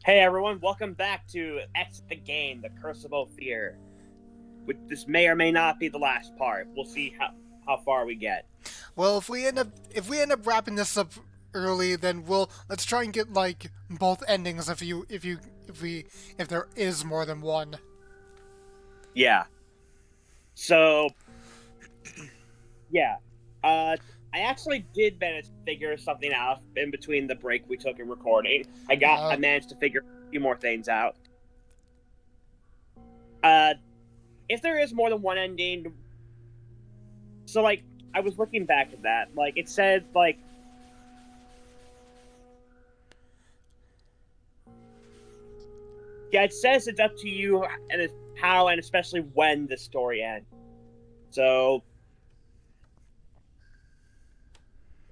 Hey everyone, welcome back to Exit the Game, The Curse of Ophir. This may or may not be the last part. We'll see how far we get. Well, if we end up wrapping this up early, then let's try and get like both endings if there is more than one. Yeah. So yeah. Uh I actually did manage to figure something out in between the break we took in recording. I Uh, managed to figure a few more things out. Uh if there is more than one ending, so like I was looking back at that. Like it said yeah, it says it's up to you and it's how and especially when the story ends. So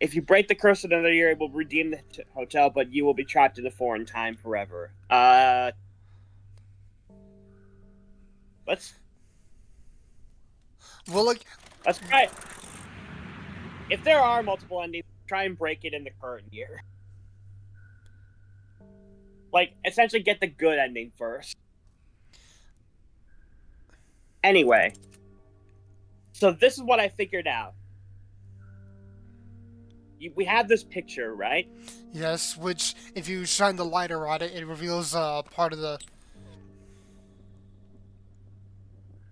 if you break the curse another year, it will redeem the hotel, but you will be trapped in a foreign time forever. Let's well, like, let's try. If there are multiple endings, try and break it in the current year. Like essentially, get the good ending first. Anyway, so this is what I figured out. We have this picture, right? yes, which if you shine the lighter on it, it reveals part of the.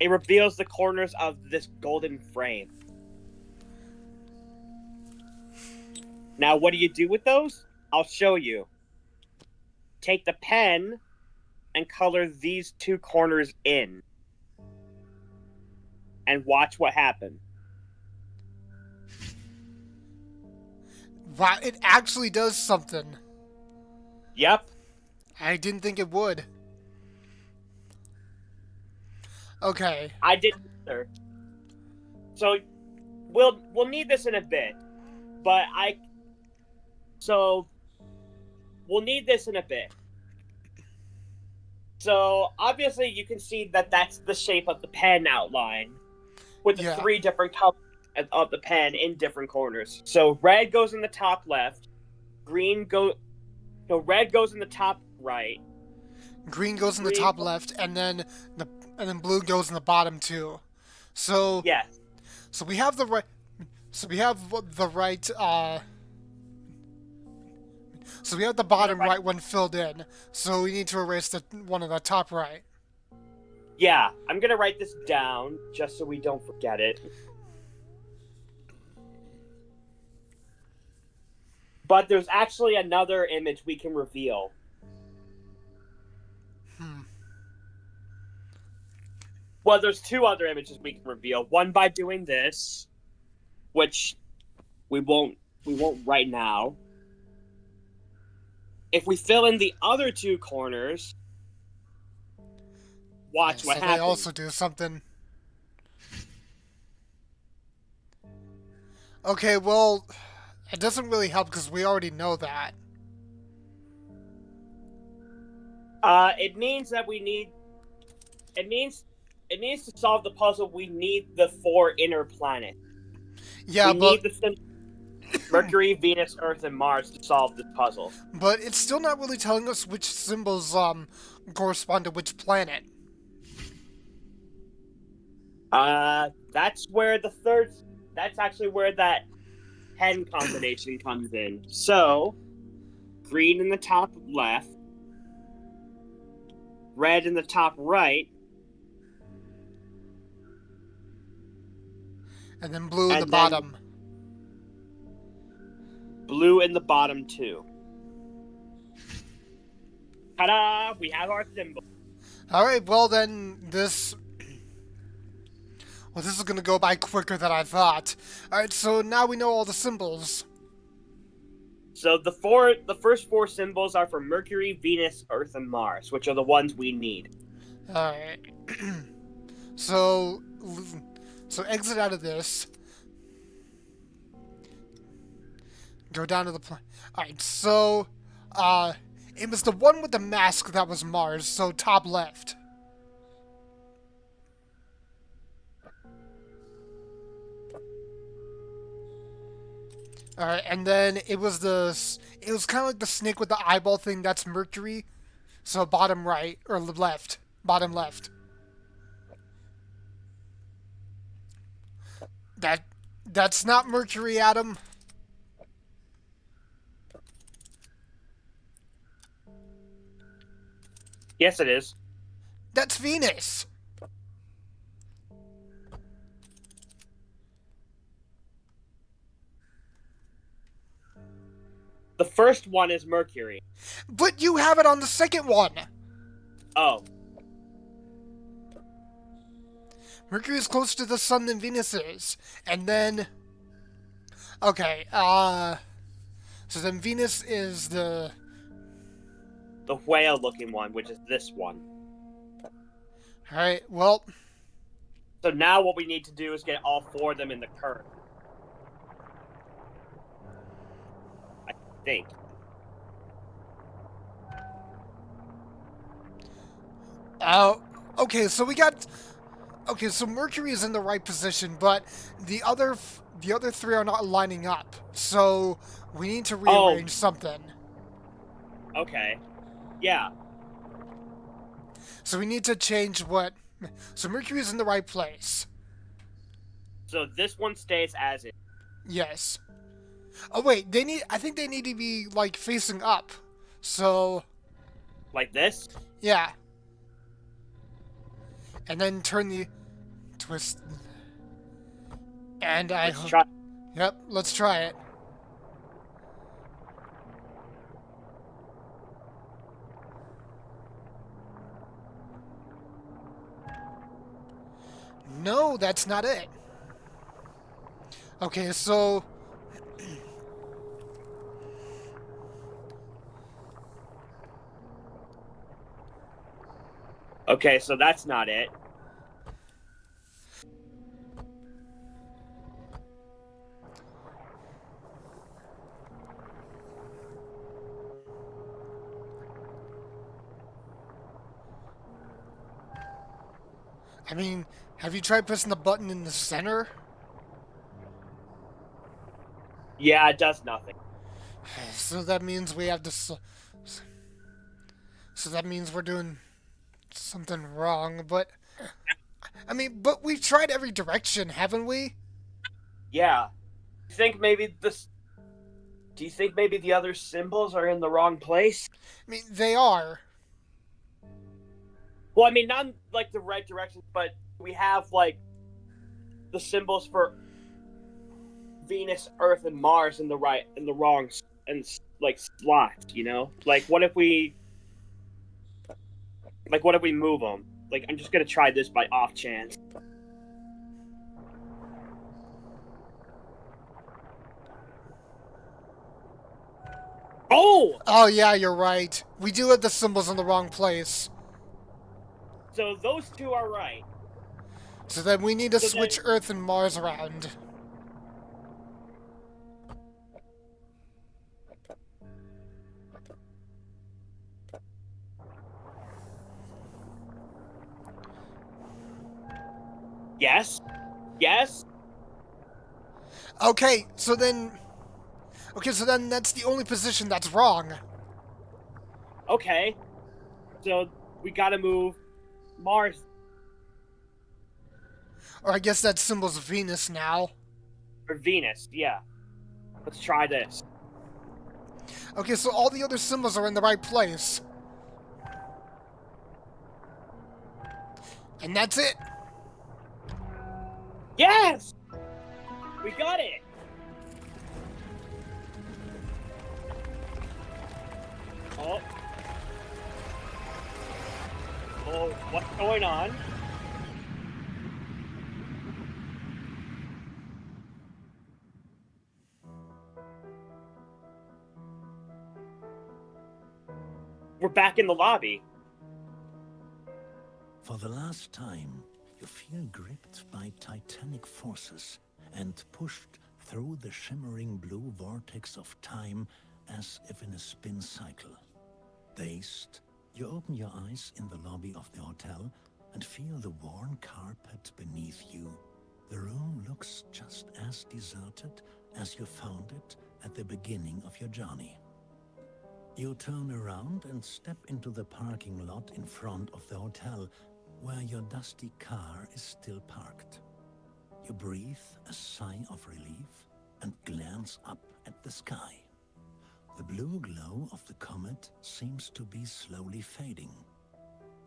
It reveals the corners of this golden frame. Now, what do you do with those? I'll show you. Take the pen and color these two corners in, and watch what happens. Wow, it actually does something. Yep, I didn't think it would. Okay. I didn't either. So we'll need this in a bit, but I so we'll need this in a bit. So obviously you can see that that's the shape of the pen outline with the Yeah. three different colors of the pen in different corners. So red goes in the top left, green go no red goes in the top right, Green goes in the green top left, the and then blue goes in the bottom too. So yes. so we have the right. So we have the right. So we have the You have the bottom right. right one filled in. So we need to erase the one on the top right. Yeah, I'm gonna write this down just so we don't forget it. But there's actually another image we can reveal. Hmm. Well, there's two other images we can reveal. One by doing this, which we won't right now. If we fill in the other two corners, Yeah. watch what So they happens. also do something. Okay. Well, it doesn't really help because we already know that. It means that it means it needs to solve the puzzle. We need the four inner planets. Yeah, We but need the Mercury, Venus, Earth, and Mars to solve this puzzle. but it's still not really telling us which symbols correspond to which planet. That's where the third. That's actually where that pen combination comes in. So green in the top left, red in the top right, And then blue in the and then bottom. blue in the bottom two. Ta-da! We have our symbol. All right. Well then this. Well, this is gonna go by quicker than I thought. All right. So now we know all the symbols. So the first four symbols are for Mercury, Venus, Earth, and Mars, which are the ones we need. All right. So so exit out of this. Go down to the plane. Alright, so, it was the one with the mask that was Mars, so top left. Alright, and then it was kind of like the snake with the eyeball thing, that's Mercury. So bottom right or left. Bottom left. That's not Mercury, Adam. Yes, it is. That's Venus. The first one is Mercury. But you have it on the second one. Oh. Mercury is closer to the sun than Venus is. And then... Okay, so then Venus is the whale-looking one, which is this one. Alright, well... So now what we need to do is get all 4 of them in the current. I think. Okay, so we got... Okay, so Mercury is in the right position, but the other 3 are not lining up. So we need to rearrange something. Okay. Yeah. So we need to change what... So Mercury is in the right place. So this one stays as is. Yes. Oh wait, I think they need to be like facing up. So Like this? yeah. And then turn the twist. And Let's try. Yep, let's try it. No, that's not it. Okay, so... Okay, so that's not it. I mean, have you tried pressing the button in the center? Yeah, it does nothing. So that means we have to... So that means we're doing something wrong, but... I mean, but we've tried every direction, haven't we? Yeah. Do you think maybe the other symbols are in the wrong place? I mean, they are. Well, I mean, not in, like, the right direction, but we have, like, the symbols for Venus, Earth, and Mars in the wrong, and, like, slots, you know? Like, what if we move them? Like, I'm just gonna try this by off chance. Oh! Oh, yeah, you're right. We do have the symbols in the wrong place. So those 2 are right. So then we need to switch Earth and Mars around. Yes. Yes. Okay, so then... Okay, so then that's the only position that's wrong. Okay. So we gotta move Mars. Or I guess that symbol's Venus now. Or Venus, yeah. Let's try this. Okay, so all the other symbols are in the right place. And that's it. Yes! We got it! Oh. Oh, what's going on? We're back in the lobby. For the last time, you feel gripped by titanic forces and pushed through the shimmering blue vortex of time as if in a spin cycle. Dazed, you open your eyes in the lobby of the hotel and feel the worn carpet beneath you. The room looks just as deserted as you found it at the beginning of your journey. You turn around and step into the parking lot in front of the hotel, where your dusty car is still parked. You breathe a sigh of relief and glance up at the sky. The blue glow of the comet seems to be slowly fading.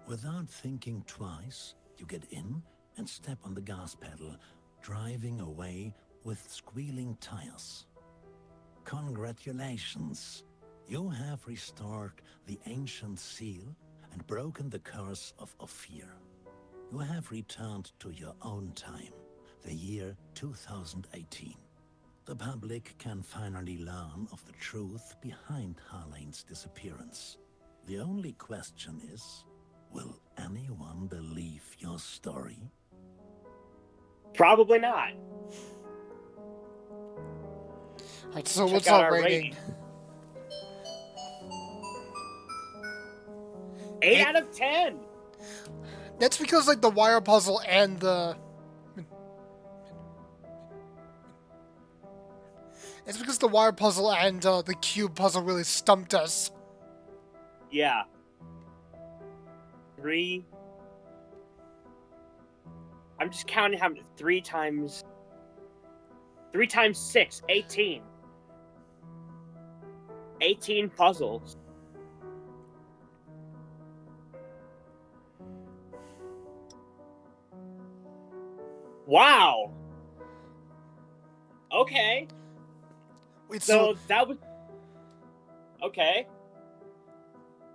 Without thinking twice, you get in and step on the gas pedal, driving away with squealing tires. Congratulations! You have restored the ancient seal and broken the curse of Ophir. You have returned to your own time, the year 2018. The public can finally learn of the truth behind Harlane's disappearance. The only question is, will anyone believe your story? Probably not. Alright, so Check what's out our our rating? 8 out of 10. That's because like the wire puzzle and the the cube puzzle really stumped us. Yeah. 3. I'm just counting how many. 3 times 6, 18. 18 puzzles. Wow. Okay. Wait, So that was okay.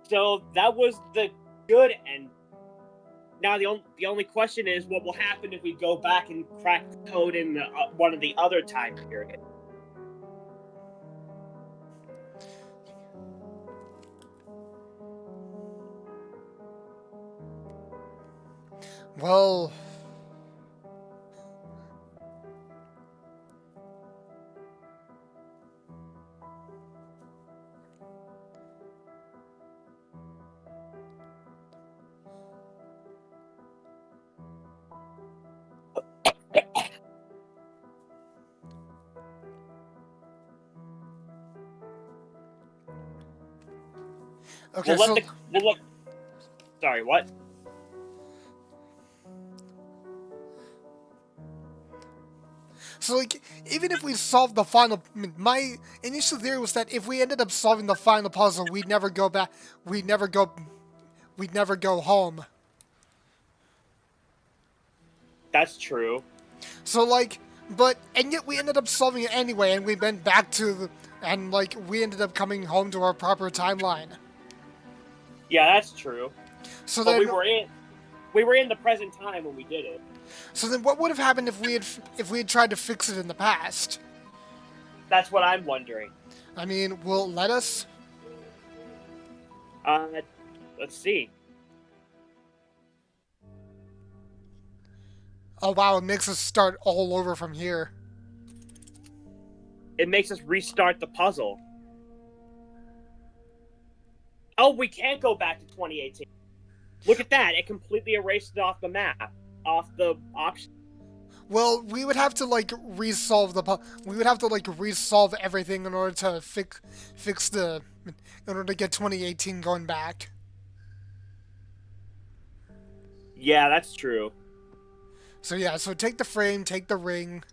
So that was the good end. Now the only question is what will happen if we go back and crack the code in the, one of the other time periods. well, okay, We'll look. Sorry, what? so like even if we solved the final, my initial theory was that if we ended up solving the final puzzle, we'd never go back. We'd never go home. That's true. So like, and yet we ended up solving it anyway, and we went back to the, and like we ended up coming home to our proper timeline. Yeah, that's true. So But then we were in the present time when we did it. So then, what would have happened if we had tried to fix it in the past? That's what I'm wondering. I mean, will it let us? Let's see. Oh wow, it makes us start all over from here. It makes us restart the puzzle. Oh, we can't go back to 2018. Look at that. It completely erased it off the map. Off the option. Well, we would have to like resolve resolve everything in order to in order to get 2018 going back. Yeah, that's true. So yeah, so take the frame, take the ring,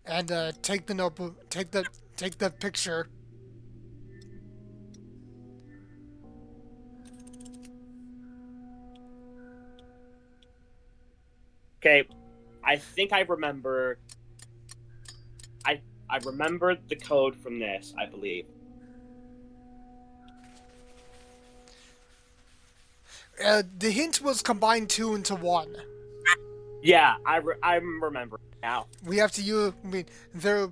and take the notebook, take the picture. Okay, I think I remember. I remember the code from this, I believe. The hint was combine 2 into 1. Yeah, I'm remembering now. We have to use. I mean, they're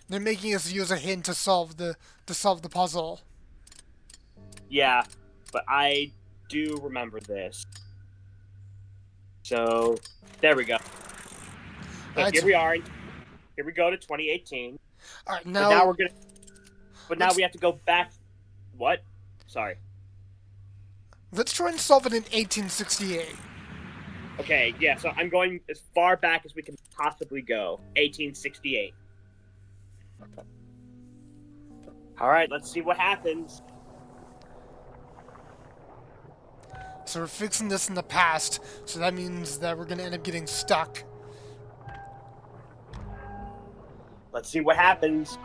making us use a hint to solve the puzzle. Yeah, but I do remember this. So there we go. So Right, here we are. Here we go to 2018. All right, But now we're gonna. But now let's- we have to go back. What? Sorry. Let's try and solve it in 1868. Okay, yeah. So I'm going as far back as we can possibly go. 1868. All right, let's see what happens. So we're fixing this in the past, so that means that we're gonna end up getting stuck. Let's see what happens.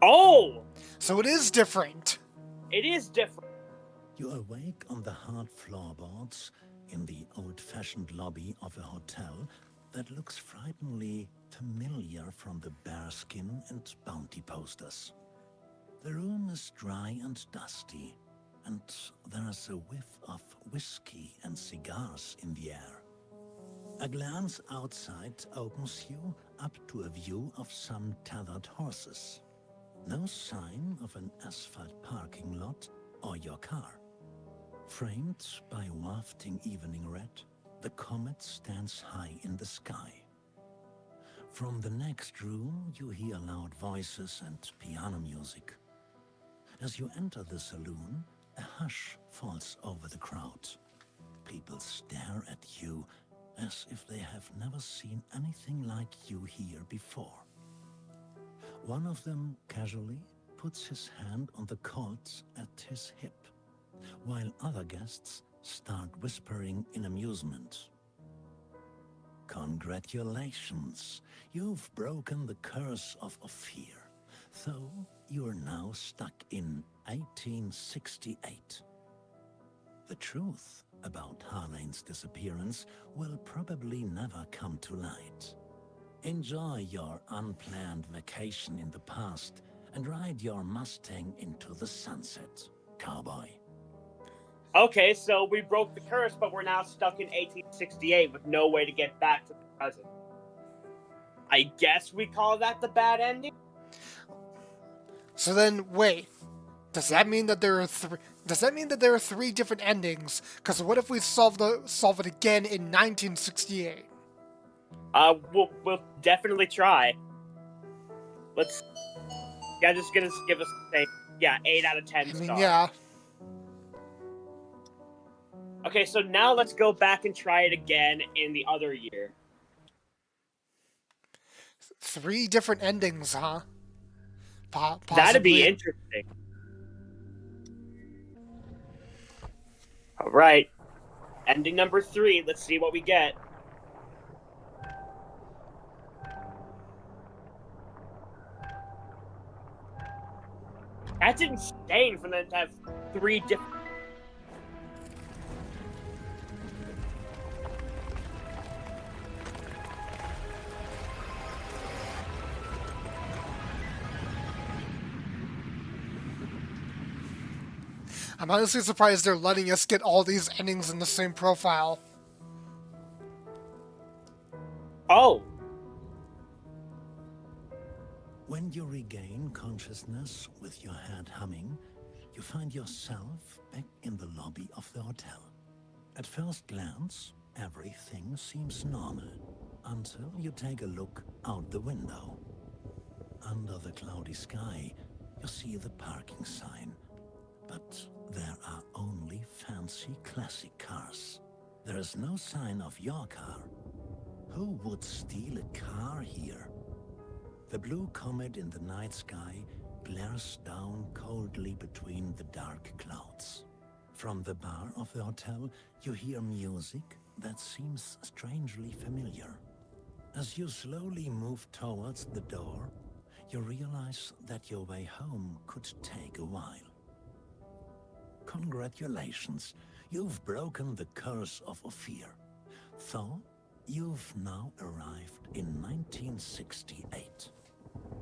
Oh! So it is different. It is different. You awake on the hard floorboards in the old-fashioned lobby of a hotel that looks frighteningly familiar from the bearskin and bounty posters. The room is dry and dusty, and there is a whiff of whiskey and cigars in the air. A glance outside opens you up to a view of some tethered horses. No sign of an asphalt parking lot or your car. Framed by wafting evening red, the comet stands high in the sky. From the next room, you hear loud voices and piano music. As you enter the saloon, a hush falls over the crowd. People stare at you as if they have never seen anything like you here before. One of them casually puts his hand on the Colt at his hip, while other guests start whispering in amusement. Congratulations, you've broken the curse of Ophir, though you're now stuck in 1868. The truth about Harlane's disappearance will probably never come to light. Enjoy your unplanned vacation in the past and ride your Mustang into the sunset, cowboy. Okay, so we broke the curse, but we're now stuck in 1868 with no way to get back to the present. I guess we call that the bad ending? So then, wait. Does that mean that there are three? Does that mean that there are three different endings? Because what if we solve it again in 1968? We'll definitely try. Let's. Yeah, just gonna give us the same. Yeah, 8 out of 10 I mean, stars. yeah. Okay, so now let's go back and try it again in the other year. Three different endings, huh? Possibly. That'd be interesting. All right, ending number 3. Let's see what we get. That's insane for them to have 3 different. I'm honestly surprised they're letting us get all these endings in the same profile. Oh. When you regain consciousness with your head humming, you find yourself back in the lobby of the hotel. At first glance, everything seems normal, until you take a look out the window. Under the cloudy sky, you see the parking sign, but there are only fancy classic cars. There is no sign of your car. Who would steal a car here? The blue comet in the night sky glares down coldly between the dark clouds. From the bar of the hotel, you hear music that seems strangely familiar. As you slowly move towards the door, you realize that your way home could take a while. Congratulations, you've broken the curse of Ophir. So, you've now arrived in 1968.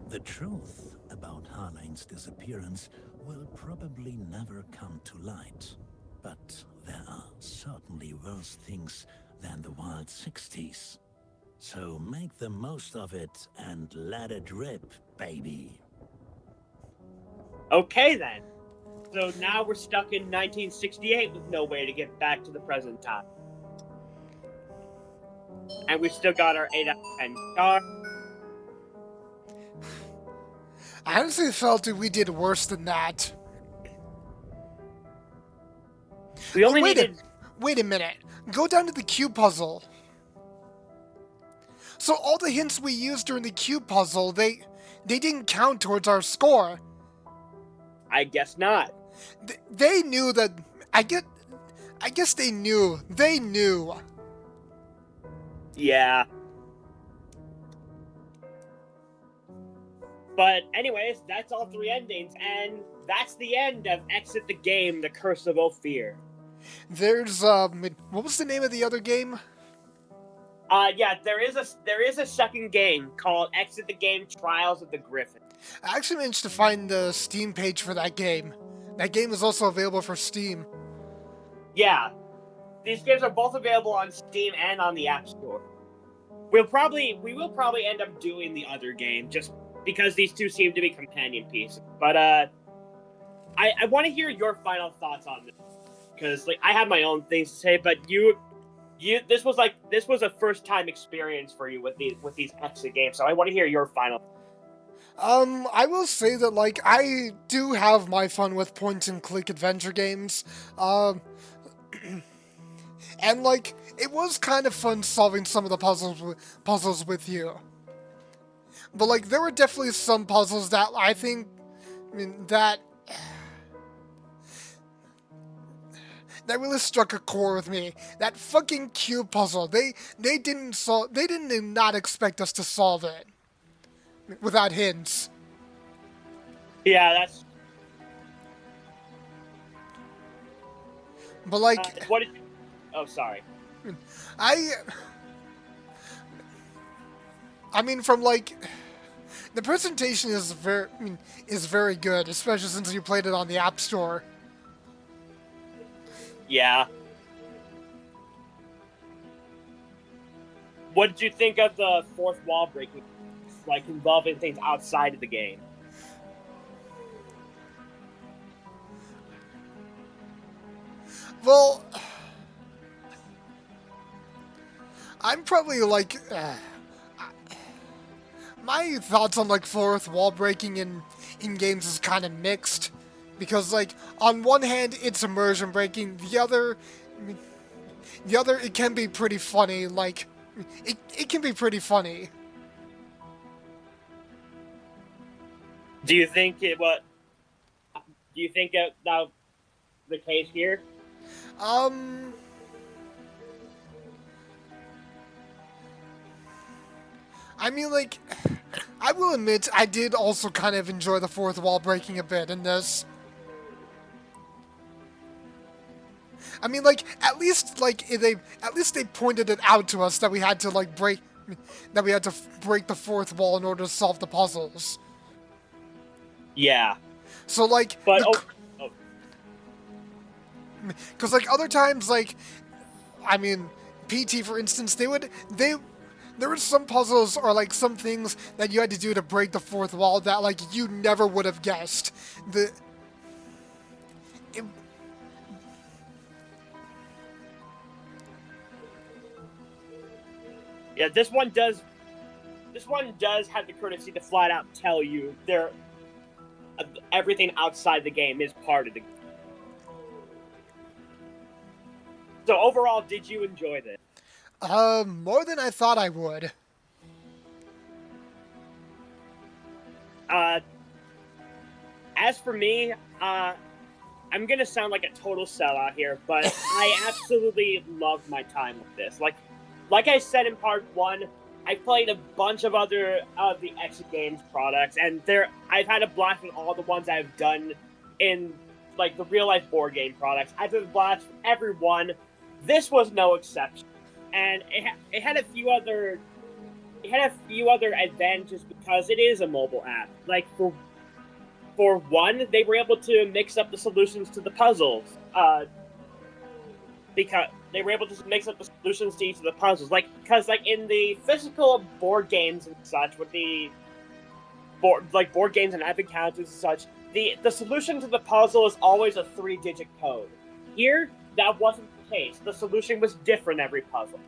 The truth about Harlane's disappearance will probably never come to light. But there are certainly worse things than the wild 60s. So make the most of it and let it rip, baby. Okay then. So now we're stuck in 1968 with no way to get back to the present time. And we've still got our 8 out of 10 stars. I honestly felt that we did worse than that. We Oh, only needed. wait a minute. Go down to the cube puzzle. So all the hints we used during the cube puzzle, they didn't count towards our score. I guess not. They knew that. I guess they knew. They knew. Yeah. But anyways, that's all 3 endings, and that's the end of Exit the Game: The Curse of Ophir. There's what was the name of the other game? Yeah, there is a second game called Exit the Game: Trials of the Griffin. I actually managed to find the Steam page for that game. That game is also available for Steam. Yeah, these games are both available on Steam and on the App Store. We will probably end up doing the other game just because these two seem to be companion pieces. But I want to hear your final thoughts on this because like I have my own things to say, but this was a first time experience for you with these exit games, so I want to hear your final. I will say that, like, I do have my fun with point-and-click adventure games. And, like, it was kind of fun solving some of the puzzles with you. But, like, there were definitely some puzzles that I think, that really struck a chord with me. That fucking cube puzzle. They did not expect us to solve it without hints. Yeah, that's. But like, what did you? Oh, sorry. I mean, from like, the presentation is very good, especially since you played it on the App Store. Yeah. What did you think of the fourth wall breaking, like involving things outside of the game? Well, I'm probably like, my thoughts on like fourth wall breaking in games is kind of mixed, because like on one hand it's immersion breaking, the other it can be pretty funny. Like it can be pretty funny. Do you think it what? Do you think that the case here? I mean, like, I will admit I did also kind of enjoy the fourth wall breaking a bit in this. I mean, like, at least they pointed it out to us that we had to like break the fourth wall in order to solve the puzzles. Yeah. So like, but because like other times, like, I mean, PT for instance, there were some puzzles or like some things that you had to do to break the fourth wall that like you never would have guessed. Yeah, this one does have the courtesy to flat out tell you everything outside the game is part of the game. So overall, did you enjoy this? More than I thought I would. As for me, I'm gonna sound like a total sellout here, but I absolutely loved my time with this. Like I said in part 1, I played a bunch of other of the Exit Games products, and I've had a blast with all the ones I've done in like the real life board game products. I've had a blast with every one. This was no exception, and it had a few other advantages because it is a mobile app. Like for one, they were able to mix up the solutions to the puzzles. Because they were able to mix up the solutions to each of the puzzles. Because in the physical board games and such, with the board games and epic counters and such, the solution to the puzzle is always a 3-digit code. Here, that wasn't the case. The solution was different every puzzle.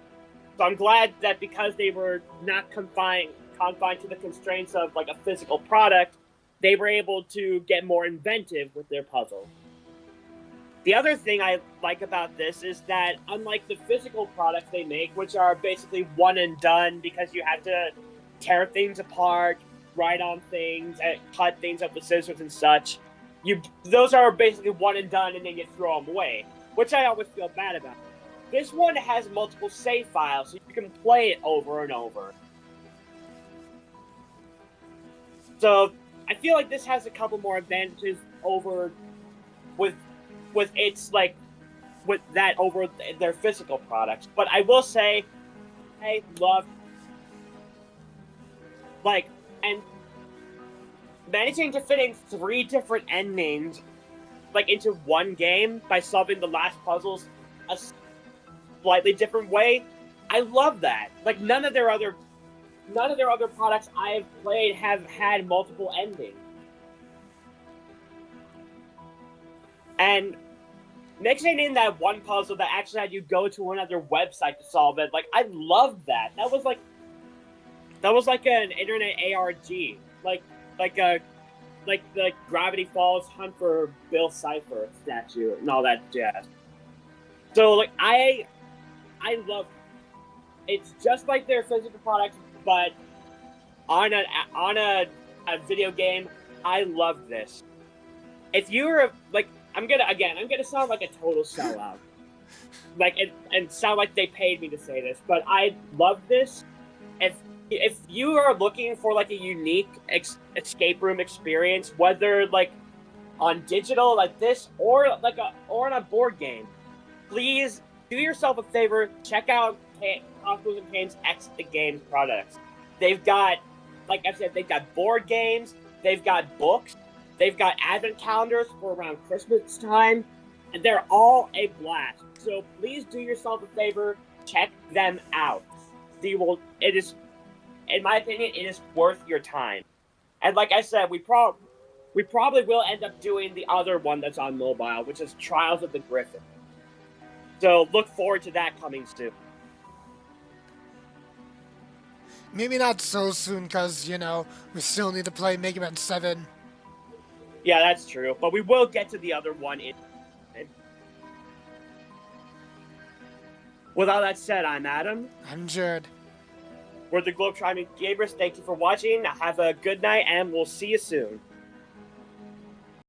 So I'm glad that because they were not confined to the constraints of like a physical product, they were able to get more inventive with their puzzle. The other thing I like about this is that, unlike the physical products they make, which are basically one and done because you have to tear things apart, write on things, and cut things up with scissors and such, those are basically one and done, and then you throw them away, which I always feel bad about. This one has multiple save files, so you can play it over and over. So I feel like this has a couple more advantages over with its like with that over their physical products. But I will say, I love and managing to fit in 3 different endings into one game by solving the last puzzles a slightly different way. I love that. Like none of their other products I've played have had multiple endings. And mixing in that one puzzle that actually had you go to another website to solve it, I loved that. That was like an internet ARG, like the Gravity Falls Hunt for Bill Cipher statue and all that jazz. So I love it's just like their physical products, but on a video game. I love this. If you're I'm gonna sound like a total sellout, and sound like they paid me to say this, but I love this. If you are looking for a unique escape room experience, whether on digital like this or on a board game, please do yourself a favor. Check out Cosmos and Kane's Exit the Games products. They've got, like I said, they've got board games, they've got books, they've got advent calendars for around Christmas time, and they're all a blast. So please do yourself a favor, check them out. It is, in my opinion, it is worth your time. And like I said, we probably will end up doing the other one that's on mobile, which is Trials of the Griffin. So look forward to that coming soon. Maybe not so soon, because, we still need to play Mega Man 7. Yeah, that's true. But we will get to the other one in. With all that said, I'm Adam. I'm Jared. We're the Globetrotting Gamers. Thank you for watching. Have a good night, and we'll see you soon.